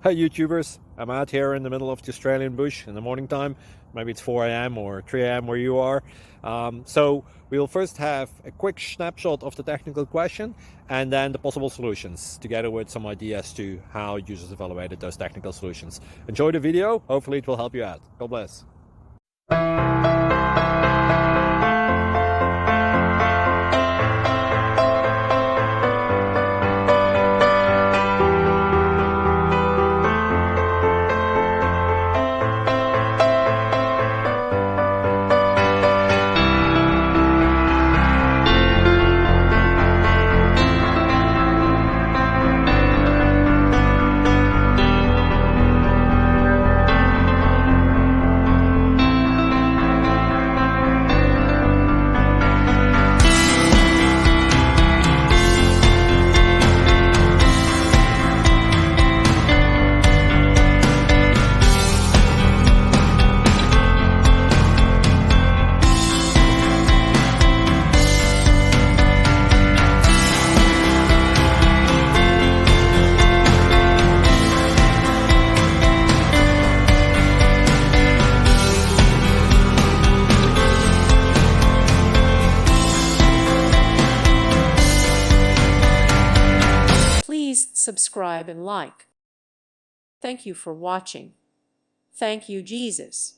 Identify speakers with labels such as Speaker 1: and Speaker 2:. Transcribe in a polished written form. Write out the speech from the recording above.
Speaker 1: Hey YouTubers, I'm out here in the middle of the Australian bush in the morning time. Maybe it's 4 a.m. or 3 a.m. where you are. So we'll first have a quick snapshot of the technical question and then the possible solutions, together with some ideas to how users evaluated those technical solutions. Enjoy the video, hopefully it will help you out. God bless.
Speaker 2: Please subscribe and like. Thank you for watching. Thank you, Jesus.